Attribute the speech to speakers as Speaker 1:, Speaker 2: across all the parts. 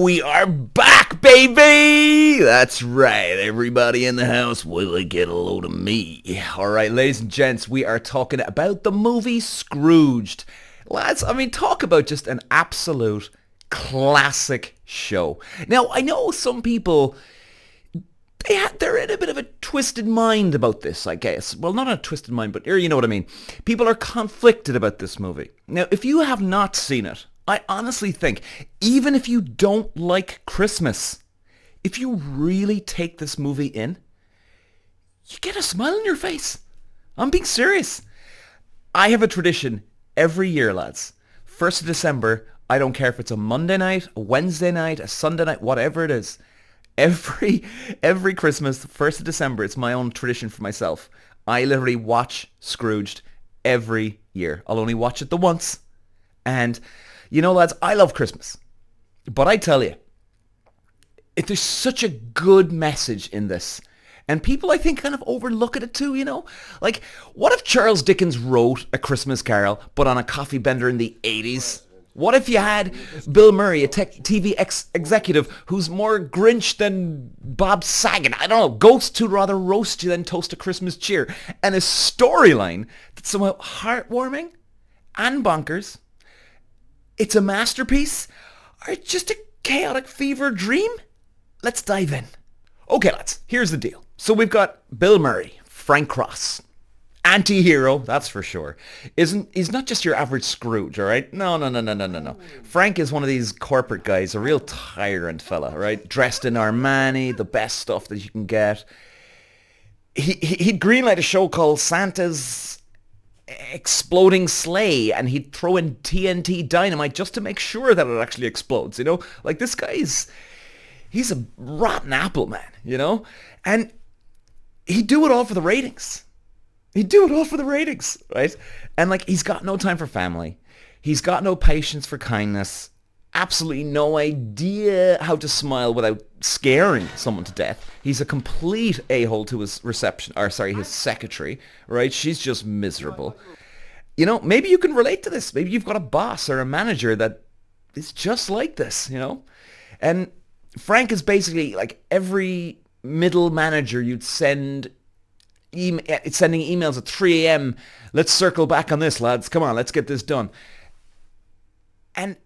Speaker 1: we are back, baby! That's right, everybody in the house, will they get a load of me? Alright, ladies and gents, we are talking about the movie Scrooged. Lads, I mean, talk about just an absolute classic show. Now, I know some people, they're in a bit of a twisted mind about this, I guess. Well, not a twisted mind, but you know what I mean. People are conflicted about this movie. Now, if you have not seen it, I honestly think, even if you don't like Christmas, if you really take this movie in, you get a smile on your face. I'm being serious. I have a tradition every year, lads. 1st of December, I don't care if it's a Monday night, a Wednesday night, a Sunday night, whatever it is. Every Christmas, 1st of December, it's my own tradition for myself. I literally watch Scrooged every year. I'll only watch it the once. And you know, lads, I love Christmas. But I tell you, there's such a good message in this. And people, I think, kind of overlook it too, you know? Like, what if Charles Dickens wrote A Christmas Carol, but on a coffee bender in the 80s? What if you had Bill Murray, a TV executive who's more Grinch than Bob Saget? I don't know, ghosts who'd rather roast you than toast a Christmas cheer. And a storyline that's somehow heartwarming and bonkers. It's a masterpiece, or just a chaotic fever dream? Let's dive in. Okay, lads, here's the deal. So we've got Bill Murray, Frank Cross. Anti-hero, that's for sure. He's not just your average Scrooge, all right? No. Frank is one of these corporate guys, a real tyrant fella, right? Dressed in Armani, the best stuff that you can get. He'd greenlight a show called Santa's Exploding Sleigh, and he'd throw in TNT dynamite just to make sure that it actually explodes, you know? Like, this guy's, he's a rotten apple, man, you know? And he'd do it all for the ratings. Right? And, like, he's got no time for family. He's got no patience for kindness. Absolutely no idea how to smile without scaring someone to death. He's a complete a-hole to his his secretary, right? She's just miserable. You know, maybe you can relate to this. Maybe you've got a boss or a manager that is just like this, you know? And Frank is basically like every middle manager you'd sending emails at 3 a.m. Let's circle back on this, lads. Come on, let's get this done. And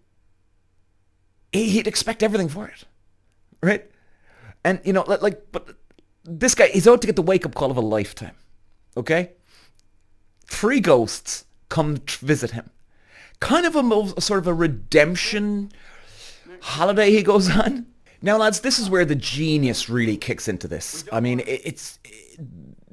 Speaker 1: he'd expect everything for it, right? And, you know, but this guy, he's out to get the wake-up call of a lifetime, okay? 3 ghosts come visit him. Kind of a sort of a redemption holiday he goes on. Now, lads, this is where the genius really kicks into this. I mean, it's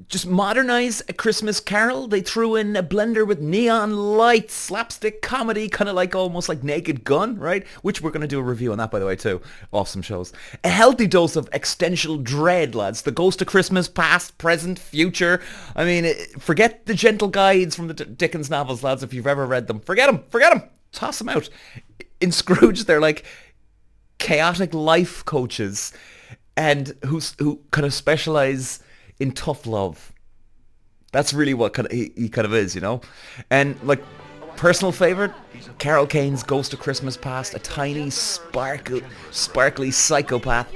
Speaker 1: just modernize A Christmas Carol. They threw in a blender with neon lights, slapstick comedy, kind of like almost like Naked Gun, right? Which we're going to do a review on that, by the way, too. Awesome shows. A healthy dose of existential dread, lads. The ghost of Christmas, past, present, future. I mean, forget the gentle guides from the Dickens novels, lads, if you've ever read them. Forget them. Toss them out. In Scrooge, they're like chaotic life coaches and who kind of specialize in tough love. That's really what he kind of is, you know? And, like, personal favorite, Carol Kane's Ghost of Christmas Past, a tiny, sparkly psychopath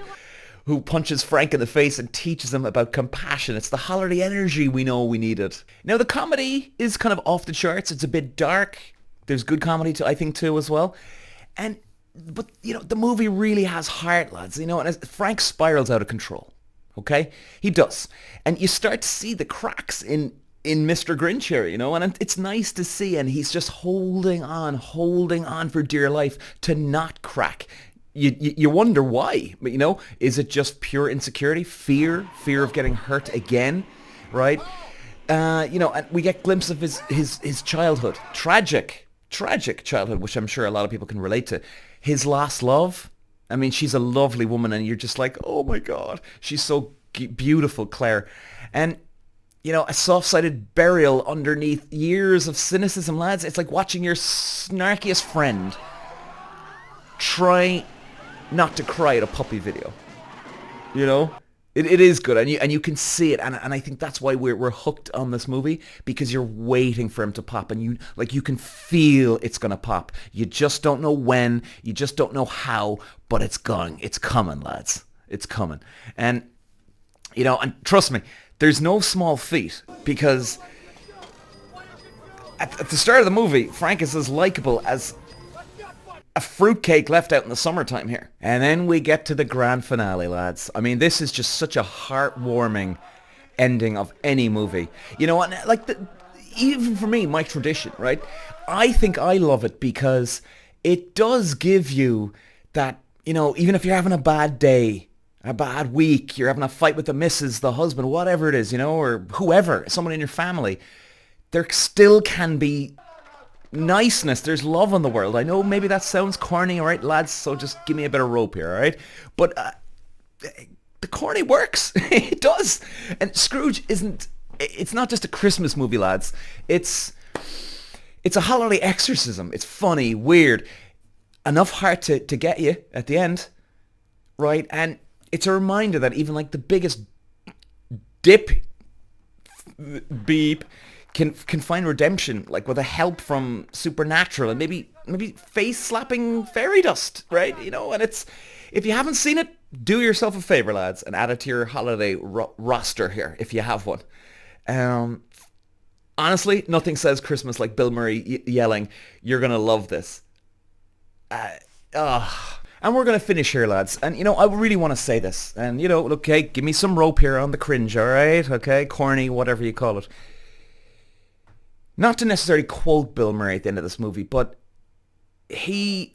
Speaker 1: who punches Frank in the face and teaches him about compassion. It's the holiday energy we know we needed. Now, the comedy is kind of off the charts. It's a bit dark. There's good comedy, I think, too, as well. But, you know, the movie really has heart, lads, you know? And Frank spirals out of control. Okay? He does. And you start to see the cracks in Mr. Grinch here, you know? And it's nice to see. And he's just holding on for dear life to not crack. You wonder why. But, you know, is it just pure insecurity? Fear of getting hurt again? Right? You know, and we get glimpses of his childhood. Tragic childhood, which I'm sure a lot of people can relate to. His lost love. I mean, she's a lovely woman, and you're just like, oh my God, she's so beautiful, Claire. And, you know, a soft-sided burial underneath years of cynicism, lads. It's like watching your snarkiest friend try not to cry at a puppy video, you know? It is good, and you can see it, and I think that's why we're hooked on this movie, because you're waiting for him to pop, and you can feel it's gonna pop. You just don't know when, you just don't know how, but it's coming, lads. It's coming, and and trust me, there's no small feat, because at the start of the movie, Frank is as likable as a fruitcake left out in the summertime here. And then we get to the grand finale, lads. I mean, this is just such a heartwarming ending of any movie. And even for me, my tradition, right? I think I love it because it does give you that, even if you're having a bad day, a bad week, you're having a fight with the missus, the husband, whatever it is, or whoever, someone in your family, there still can be niceness. There's love in the world. I know maybe that sounds corny, all right, lads, so just give me a bit of rope here, all right? But the corny works. It does. And Scrooge it's not just a Christmas movie, lads. It's a holiday exorcism. It's funny, weird, enough heart to get you at the end, right? And it's a reminder that even like the biggest beep can find redemption, like with the help from supernatural and maybe face slapping fairy dust, right? And it's, if you haven't seen it, do yourself a favor, lads, and add it to your holiday roster here if you have one. Honestly, nothing says Christmas like Bill Murray yelling, "You're gonna love this." And we're gonna finish here, lads. And I really want to say this. And okay, give me some rope here on the cringe, all right? Okay, corny, whatever you call it. Not to necessarily quote Bill Murray at the end of this movie, but he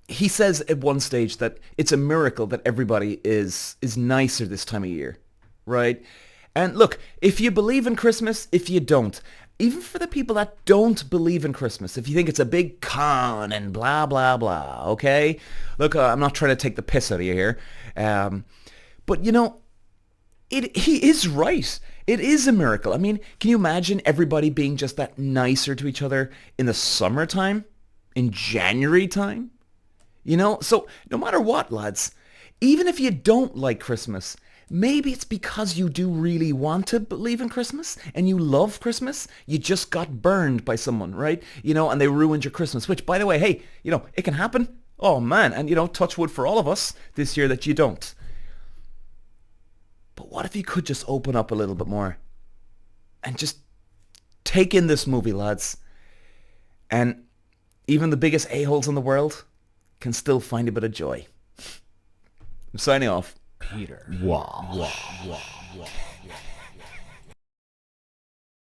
Speaker 1: says at one stage that it's a miracle that everybody is nicer this time of year, right? And look, if you believe in Christmas, if you don't, even for the people that don't believe in Christmas, if you think it's a big con and blah, blah, blah, okay? Look, I'm not trying to take the piss out of you here, but he is right. It is a miracle. I mean, can you imagine everybody being just that nicer to each other in the summertime? In January time? So no matter what, lads, even if you don't like Christmas, maybe it's because you do really want to believe in Christmas and you love Christmas. You just got burned by someone, right? And they ruined your Christmas, which, by the way, hey, it can happen. Oh, man. And, touch wood for all of us this year that you don't. But what if you could just open up a little bit more and just take in this movie, lads? And even the biggest a-holes in the world can still find a bit of joy. I'm signing off.
Speaker 2: Peter.
Speaker 3: Wow.